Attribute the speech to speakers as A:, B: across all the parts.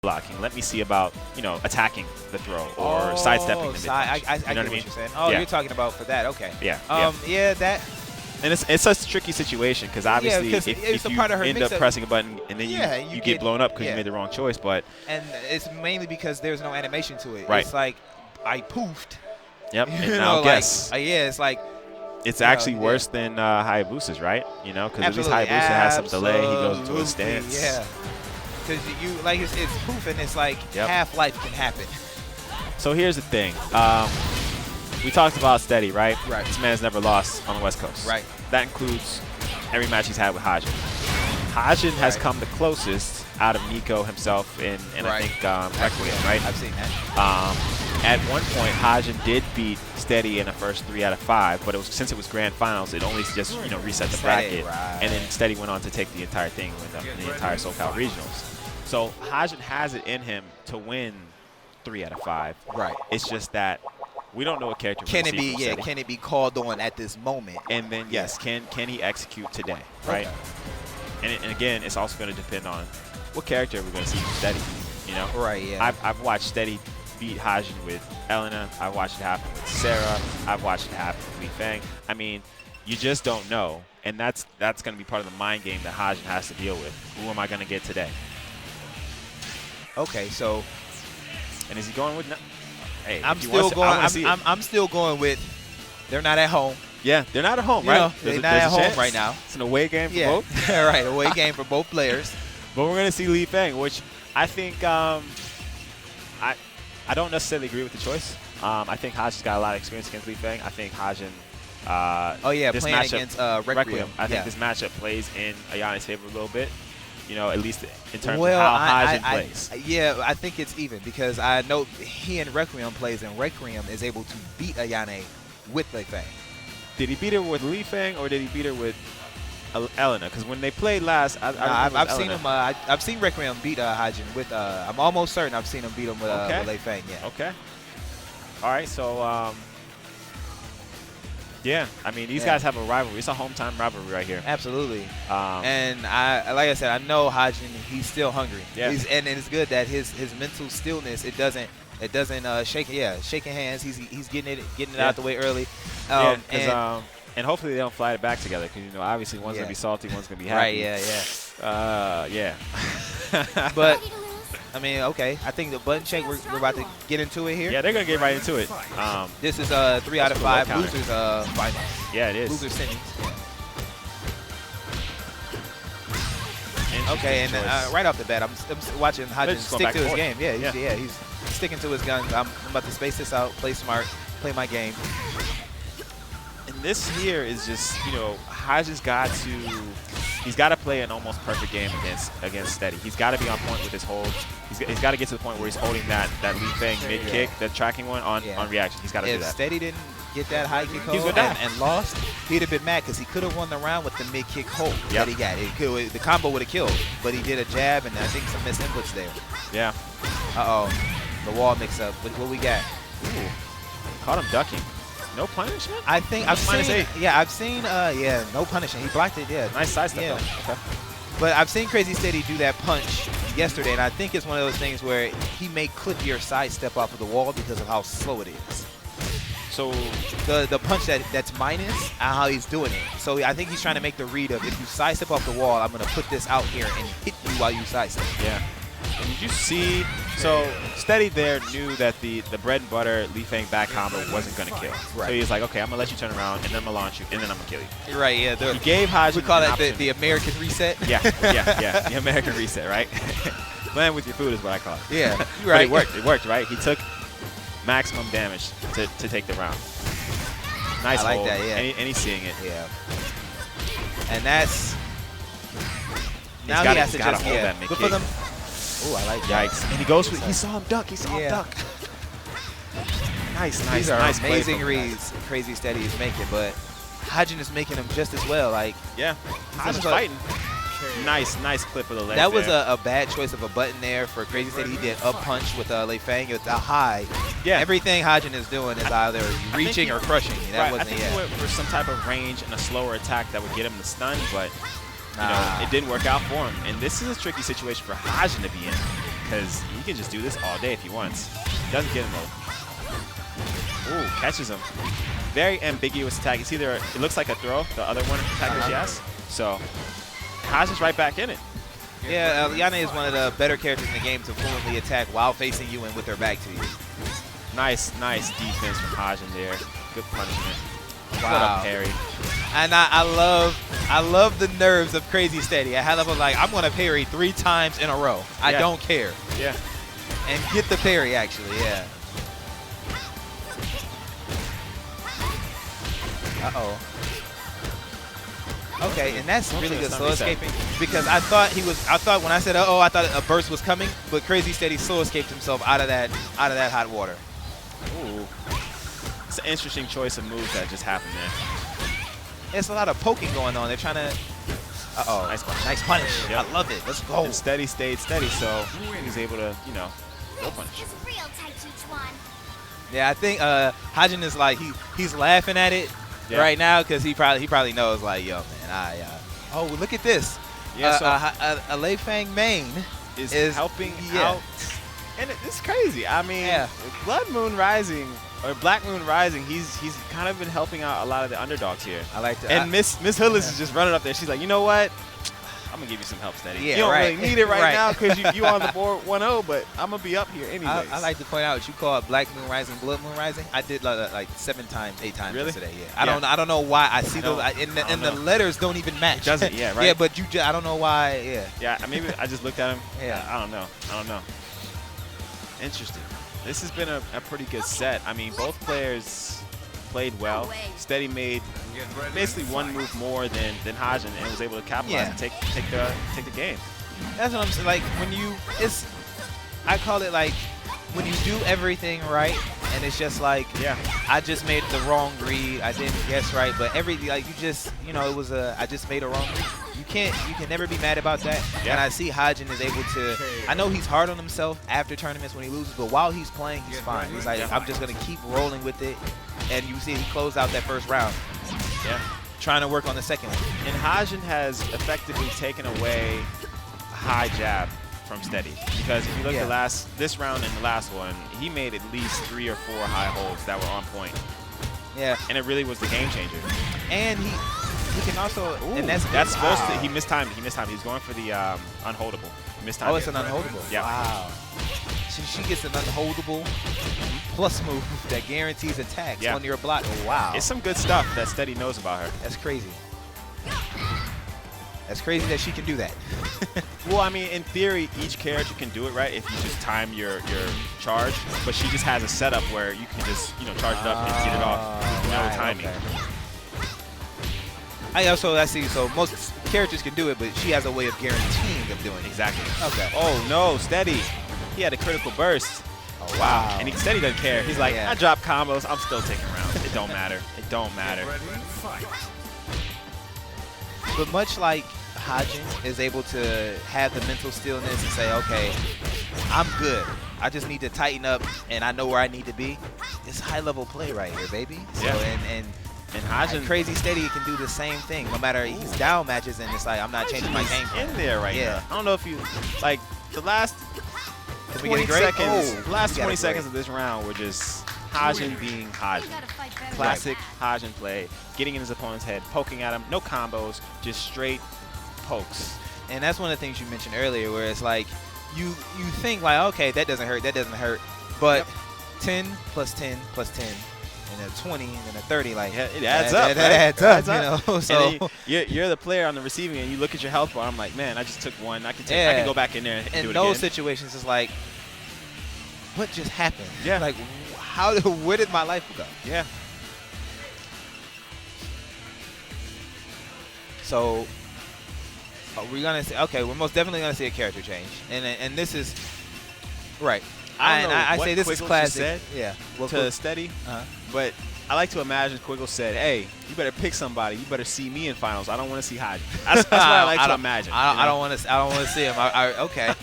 A: blocking. Let me see about, attacking the throw or sidestepping the mid-punch.
B: I get what you're saying. Oh, you're talking about for that. Okay.
A: Yeah.
B: Yeah, that.
A: And it's a tricky situation because obviously if you end up pressing a button and then you get blown up because you made the wrong choice.
B: And it's mainly because there's no animation to it.
A: Right.
B: It's like I poofed.
A: Yep. And now guess.
B: It's like.
A: It's actually worse than Hayabusa's, right? Because at least Hayabusa has some delay. He goes into a stance.
B: Yeah. Because it's poof and it's like half-life can happen.
A: So here's the thing. We talked about Steady, right?
B: Right.
A: This man's never lost on the West Coast.
B: Right.
A: That includes every match he's had with Hajin. Hajin has come the closest out of Nico himself in I think Requiem, right?
B: I've seen that.
A: At one point, Hajin did beat Steady in the first 3 out of 5, but since it was grand finals, it only just reset the bracket, and then Steady went on to take the entire thing, the entire SoCal regionals. So Hajin has it in him to win 3 out of 5.
B: Right.
A: It's just that we don't know what character
B: can it be. Yeah, can it be called on at this moment?
A: And then can he execute today? Right. Okay. And again, it's also going to depend on what character we're going to see from Steady.
B: Right. Yeah.
A: I've watched Steady beat Hajin with Helena. I've watched it happen with Sarah. I've watched it happen with Leifang. I mean, you just don't know, and that's going to be part of the mind game that Hajin has to deal with. Who am I going to get today?
B: Okay, so.
A: And is he going with? Hey,
B: I'm still going. I'm still going with. They're not at home.
A: Yeah, they're not at home, right?
B: They're not at home right now.
A: It's an away game for both.
B: Right, away game for both players.
A: But we're going to see Leifang, which I think I don't necessarily agree with the choice. I think Hajin's got a lot of experience against Leifang. I think Hajin.
B: This playing against Requiem.
A: I think this matchup plays in Ayane's favor a little bit. At least in terms of how Hajin plays.
B: I think it's even because I know he and Requiem plays, and Requiem is able to beat Ayane with Leifang.
A: Did he beat her with Leifang or did he beat her with Helena? Because when they played last,
B: I've seen him. I've seen Requiem beat Hajin with. I'm almost certain I've seen him beat him with Leifang. Yeah.
A: Okay. All right. So. Yeah, I mean, these guys have a rivalry. It's a hometown rivalry right here.
B: Absolutely. And like I said, I know Hajin, he's still hungry.
A: Yeah.
B: And it's good that his mental stillness, it doesn't shake. Yeah, shaking hands. He's getting it out the way early.
A: And hopefully they don't fly it back together because obviously one's gonna be salty, one's gonna be happy.
B: Right. Yeah. But. I mean, okay. I think the button check, we're about to get into it here.
A: Yeah, they're going to get right into it.
B: This is 3 out of 5 losers final.
A: Yeah, it is.
B: Losers semis. Okay, and right off the bat, I'm watching Hajin stick to his game. Yeah, he's sticking to his guns. I'm about to space this out, play smart, play my game.
A: And this here is just, Hajin's got to... He's got to play an almost perfect game against Steady. He's got to be on point with his hold. He's got to get to the point where he's holding that Leifang mid kick, that tracking one on reaction. He's got to do that.
B: If Steady didn't get that high kick hold and lost, he'd have been mad because he could have won the round with the mid kick hold that he got. The combo would have killed, but he did a jab and I think some missed inputs there.
A: Yeah.
B: The wall mix up. What we got?
A: Ooh. Caught him ducking. No punishment?
B: I think I've seen. Yeah, I've seen. No punishment. He blocked it. Yeah.
A: Nice side step.
B: Yeah. Okay. But I've seen CrazySteady do that punch yesterday, and I think it's one of those things where he may clip your side step off of the wall because of how slow it is. So the punch that's minus and how he's doing it. So I think he's trying to make the read of if you side step off the wall, I'm going to put this out here and hit you while you side step.
A: Yeah. And did you see? So Steady there knew that the bread and butter Leifang back combo wasn't going to kill.
B: Right.
A: So he's like, okay, I'm going to let you turn around, and then I'm going to launch you, and then I'm going to kill you.
B: Right, yeah.
A: He gave Hajin
B: we call that the American reset.
A: Yeah. The American reset, right? Playing with your food is what I call it.
B: Yeah,
A: right. But it worked, right? He took maximum damage to take the round. Nice
B: I like
A: hold.
B: that, yeah.
A: And he's seeing it.
B: Yeah. And that's...
A: Now he has to just hold that mid kick.
B: Good for them. Oh, I like that.
A: Yikes. And he goes with, he saw him duck. Nice.
B: These are
A: nice
B: amazing reads CrazySteady is making, but Hajin is making them just as well.
A: Hajin's fighting. Nice clip of the leg.
B: That was a bad choice of a button there for CrazySteady. He did up punch with Leifang. It's a high. Yeah. Everything Hajin is doing is either reaching or crushing. That wasn't
A: he went for some type of range and a slower attack that would get him the stun, but it didn't work out for him. And this is a tricky situation for Hajin to be in because he can just do this all day if he wants. He doesn't get him though. Ooh, catches him. Very ambiguous attack. It's either, it looks like a throw, the other one attackers he has. So Hajin's right back in it.
B: Yeah, Ayane is one of the better characters in the game to fluently attack while facing you and with her back to you.
A: Nice defense from Hajin there. Good punishment.
B: Wow.
A: What a parry.
B: And I love the nerves of CrazySteady. I had like, I'm gonna parry 3 times in a row. I don't care.
A: Yeah.
B: And get the parry actually, yeah. Uh-oh. Okay, and that's really good slow escaping because I thought when I said uh-oh, I thought a burst was coming, but CrazySteady slow escaped himself out of that hot water.
A: Ooh. It's an interesting choice of moves that just happened there.
B: There's a lot of poking going on. They're trying to uh-oh. Nice punish. Yep. I love it. Let's go.
A: And Steady stayed steady, so he was able to, you know, go punch.
B: Yeah, I think Hajin is like he's laughing at it right now because he probably knows like, yo man, oh look at this.
A: Yeah, so
B: a Leifang main
A: is helping out, and it's crazy. I mean, Blood Moon Rising or Black Moon Rising, he's kind of been helping out a lot of the underdogs here.
B: I like that.
A: And Miss Hoodless is just running up there. She's like, you know what? I'm gonna give you some help, Steady.
B: Yeah,
A: you don't really need it right now because you on the board 1-0, but I'm gonna be up here anyways.
B: I like to point out you call it Black Moon Rising, Blood Moon Rising. I did like 7 times, 8 times yesterday. Yeah. I don't know why I see those, and the letters don't even match.
A: It doesn't, yeah, right?
B: Yeah, but I don't know why. Yeah.
A: Yeah, maybe I just looked at him.
B: Yeah.
A: I don't know. Interesting. This has been a pretty good set. I mean, both players played well. Steady made basically one move more than Hajin and was able to capitalize and take the game.
B: That's what I'm saying. Like when I call it like when you do everything right and it's just like I just made the wrong read. I didn't guess right, but like you just it was I just made a wrong read. You can never be mad about that.
A: Yeah.
B: And I see Hajin is able to. I know he's hard on himself after tournaments when he loses, but while he's playing, he's fine. He's like, I'm just gonna keep rolling with it. And you see he closed out that first round.
A: Yeah.
B: Trying to work on the second one.
A: And Hajin has effectively taken away a high jab from Steady. Because if you look at this round and the last one, he made at least 3 or 4 high holds that were on point.
B: Yeah.
A: And it really was the game changer.
B: And he can also, and
A: that's supposed to, he missed time. He was going for the unholdable. He missed time.
B: Oh, it's an unholdable.
A: Yeah.
B: Wow. She gets an unholdable plus move that guarantees attacks on your block. Oh, wow.
A: It's some good stuff that Steady knows about her.
B: That's crazy. That's crazy that she can do that.
A: Well, I mean, in theory, each character can do it, right? If you just time your charge, but she just has a setup where you can just charge it up and get it off with no timing.
B: Okay. I see. So most characters can do it, but she has a way of guaranteeing of doing it.
A: Exactly.
B: Okay.
A: Oh no, Steady. He had a critical burst.
B: Oh wow.
A: And Steady doesn't care. He's like, I drop combos. I'm still taking rounds. It don't matter. It don't matter.
B: But much like Hajin is able to have the mental stillness and say, okay, I'm good. I just need to tighten up, and I know where I need to be. It's high-level play right here, baby. So, and
A: Hajin,
B: CrazySteady can do the same thing. No matter he's down matches, and it's like I'm not changing my game plan.
A: In there right now. I don't know if you like the last 20 seconds of this round were just Hajin being Hajin. Classic Hajin play, getting in his opponent's head, poking at him, no combos, just straight pokes.
B: And that's one of the things you mentioned earlier, where it's like you think like, okay, that doesn't hurt, but 10 plus 10 plus 10. And a 20 and then a 30, like
A: it adds up.
B: That adds up. So
A: you're the player on the receiving end. You look at your health bar. I'm like, man, I just took one. I can go back in there and do it again.
B: In those situations, it's like, what just happened?
A: Yeah.
B: Like, where did my life go?
A: Yeah.
B: So we're gonna see. Okay, we're most definitely gonna see a character change, and this is right. I say this is classic.
A: To Steady. But I like to imagine Quiggle said, hey, you better pick somebody. You better see me in finals. I don't want to see Hajin. That's what I like to imagine.
B: I don't want to see him. Okay.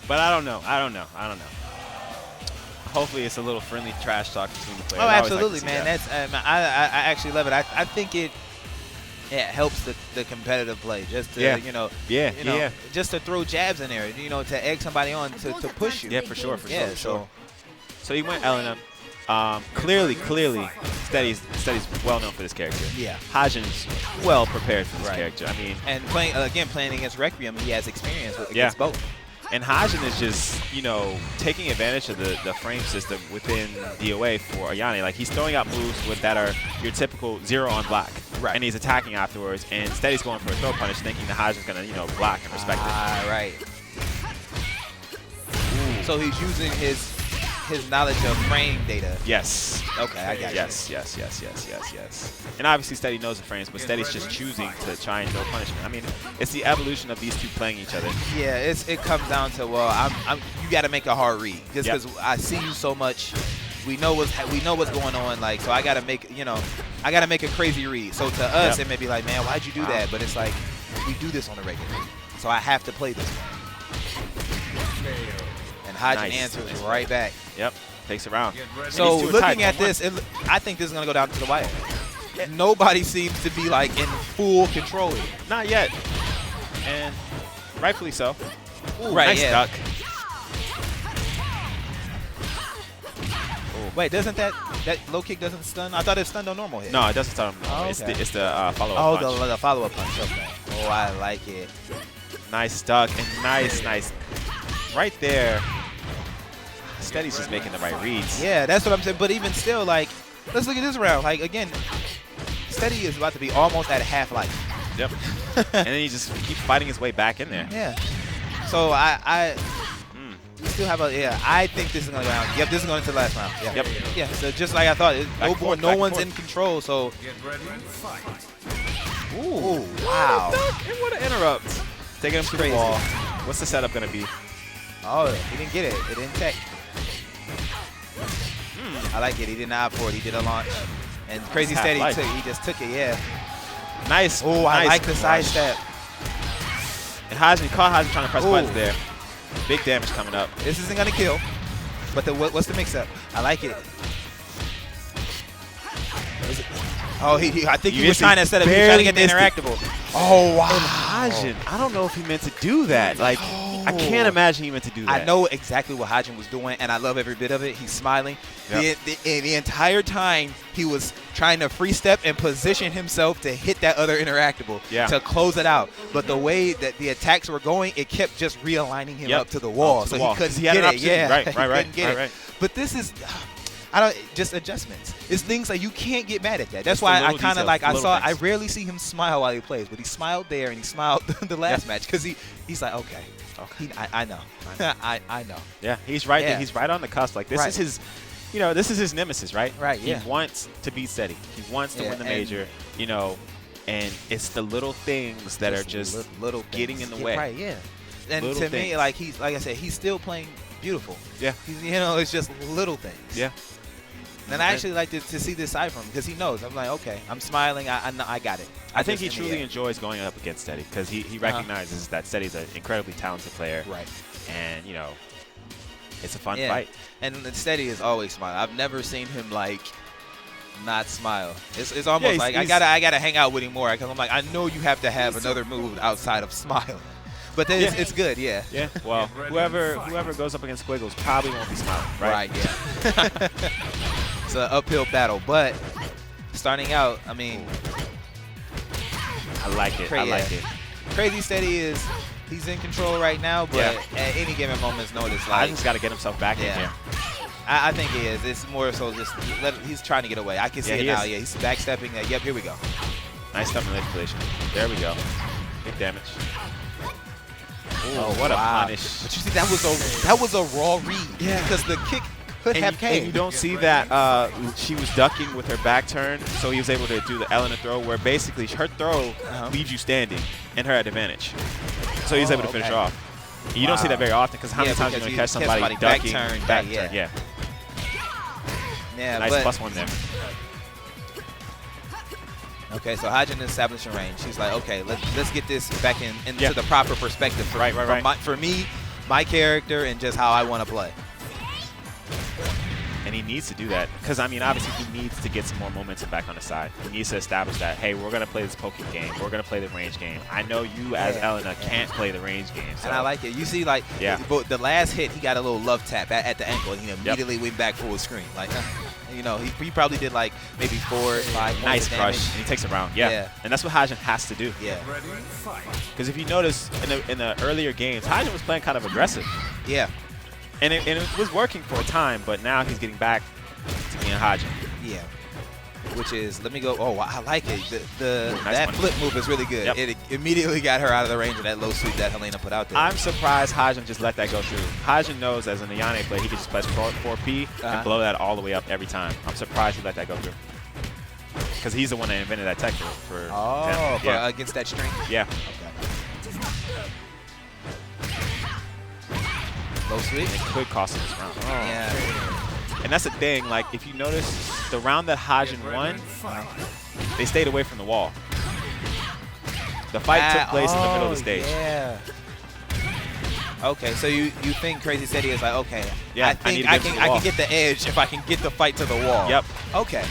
A: But I don't know. Hopefully it's a little friendly trash talk between the players.
B: Oh, absolutely, man. That's I actually love it. I think Yeah, it helps the competitive play just to, you know, just to throw jabs in there, you know, to egg somebody on to push you.
A: Yeah, for sure,
B: Yeah, so
A: he went Helena. Clearly, Steady's well known for this character.
B: Yeah.
A: Hajin's well prepared for this character. I mean,
B: and playing against Requiem, he has experience against both.
A: And Hajin is just, you know, taking advantage of the frame system within DOA for Ayane. Like, he's throwing out moves that are your typical 0 on block.
B: Right.
A: And he's attacking afterwards. And Steady's going for a throw punish, thinking that Hajin's going to, you know, block and respect it.
B: Right. Ooh. So he's using his knowledge of frame data.
A: Yes.
B: Okay, I got
A: yes. And obviously Steady knows the frames, but Steady's just choosing to try and throw punishment. I mean, it's the evolution of these two playing each other.
B: Yeah, it comes down to, well, you got to make a hard read just because I see you so much. We know what's going on, like, so I got to make, you know, I got to make a crazy read. So to us, it may be like, man, why'd you do that? But it's like, we do this on a regular, so I have to play this way. And Hajin answers right back.
A: Yep, takes it around.
B: So looking at this, I think this is going to go down to the wire. Nobody seems to be like in full control.
A: Not yet. And rightfully so.
B: Ooh, right,
A: nice duck.
B: Wait, doesn't that low kick doesn't stun? I thought it stunned on normal hit.
A: No, it doesn't stun on normal. It's the follow-up punch.
B: Oh, the follow-up punch. Okay. Oh, I like it.
A: Nice duck and nice. Right there. Steady's just making the right reads.
B: Yeah, that's what I'm saying. But even still, like, let's look at this round. Like, again, Steady is about to be almost at half life.
A: Yep. And then he just keeps fighting his way back in there.
B: Yeah. So I still have I think this is going to go down. Yep, this is going to the last round. Yeah.
A: Yep.
B: Yeah, so just like I thought, no one's in control, so. Ooh, wow.
A: And what an interrupt. Taking him to the wall. What's the setup going to be?
B: Oh, he didn't get it. It didn't take. I like it. He didn't opt for it. He did a launch. And CrazySteady he just took it, yeah.
A: Nice.
B: Oh, I like the side step.
A: And Hajin caught Hajin trying to press buttons there. Big damage coming up.
B: This isn't going to kill. But what's the mix-up? I like it. Oh, I think he was trying to set up. He was trying to get the interactable. Oh, wow.
A: And Hajin, I don't know if he meant to do that. Like, I can't imagine he meant to do that.
B: I know exactly what Hajin was doing, and I love every bit of it. He's smiling. Yep. The entire time, he was trying to free step and position himself to hit that other interactable to close it out. But the way that the attacks were going, it kept just realigning him up to the wall. So he couldn't get it. Yeah,
A: Right.
B: But this is... just adjustments. It's things like you can't get mad at that. That's why I kind of like, I rarely see him smile while he plays, but he smiled there and he smiled the last match because he's like, okay. I know. I know.
A: Yeah, he's right there. He's right on the cusp. Like, this is his, you know, this is his nemesis, right?
B: Right, yeah.
A: He wants to beat Steady. He wants to win the major, you know, and it's the little things that are just
B: little
A: getting in the way.
B: Right, yeah. And to me, like I said, he's still playing beautiful. Yeah. You know, it's just little things.
A: Yeah.
B: And I actually like to see this side from him because he knows. I'm like, okay, I'm smiling. I got it.
A: I think he truly enjoys going up against Steady because he recognizes that Steady's an incredibly talented player.
B: Right.
A: And, you know, it's a fun fight.
B: And Steady is always smiling. I've never seen him, like, not smile. It's almost like I gotta hang out with him more because I'm like, I know you have to have another move outside of smiling. But then it's good, yeah.
A: Yeah. Well, whoever goes up against Squiggles probably won't be smiling, right?
B: Right, yeah. It's an uphill battle, but starting out, I mean,
A: I like it. I like it.
B: CrazySteady he's in control right now, but at any given moment's notice, like,
A: I just got to get himself back in here.
B: I think he is. It's more so just he's trying to get away. I can see it now. Yeah, he's backstepping. Yep, here we go.
A: Nice stuff in manipulation. There we go. Big damage. Oh, what a punish!
B: But you see, that was a raw read. Yeah, because the kick could have came.
A: And you don't see that she was ducking with her back turn, so he was able to do the Helena throw, where basically her throw leaves you standing and her at advantage. So he's able to finish her off. You don't see that very often because how many times are you going to catch somebody ducking, back turn? Yeah. Nice +1 there.
B: Okay, so Hajin is establishing range. She's like, okay, let's get this back into the proper perspective for me, my character, and just how I want to play.
A: And he needs to do that because, I mean, obviously he needs to get some more momentum back on the side. He needs to establish that, hey, we're going to play this poking game. We're going to play the range game. I know you as Helena can't play the range game. So.
B: And I like it. You see, like, the last hit, he got a little love tap at the ankle, and he immediately went back full screen. Like, you know, he probably did, like, maybe 4 or 5
A: nice crush. And he takes it around. Yeah. And that's what Hajin has to do.
B: Yeah.
A: Because if you notice, in the earlier games, Hajin was playing kind of aggressive.
B: Yeah.
A: And it was working for a time, but now he's getting back to being Hajin.
B: Yeah. Which is, let me go. Oh, I like it. That flip move is really good. It immediately got her out of the range of that low sweep that Helena put out there.
A: I'm surprised Hajin just let that go through. Hajin knows as an Ayane player, he can just press 4P and blow that all the way up every time. I'm surprised he let that go through. Because he's the one that invented that tech for
B: against that string?
A: Yeah.
B: Okay. Low sweep?
A: It could cost him this round.
B: Oh. Yeah.
A: And that's the thing, like, if you notice, the round that Hajin won, they stayed away from the wall. The fight took place in the middle of the stage.
B: Yeah. Okay, so you think CrazySteady is like, okay,
A: yeah,
B: I think I can get the edge if I can get the fight to the wall.
A: Yep.
B: Okay.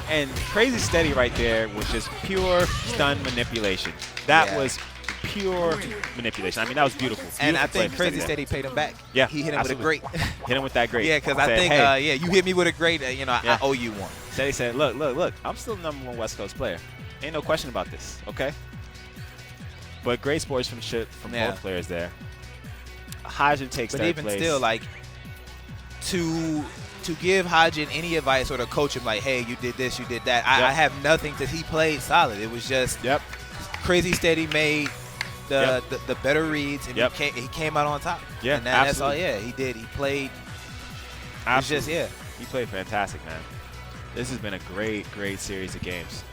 A: And CrazySteady right there was just pure stun manipulation. That was pure manipulation. I mean, that was beautiful.
B: And I think CrazySteady paid him back.
A: Yeah,
B: he hit him with a great.
A: Hit him with that great.
B: Yeah, because I think, hey, you hit me with a great. You know, I owe you one.
A: Steady said, look, I'm still the #1 West Coast player. Ain't no question about this, okay? But great sportsmanship from both players there. Hajin takes third place.
B: But even still, like, to give Hajin any advice or to coach him, like, hey, you did this, you did that. I have nothing to. He played solid. It was just CrazySteady made the better reads, and he came out on top.
A: Yeah,
B: and that's all. Yeah, he did. He played.
A: Absolutely. He played fantastic, man. This has been a great series of games.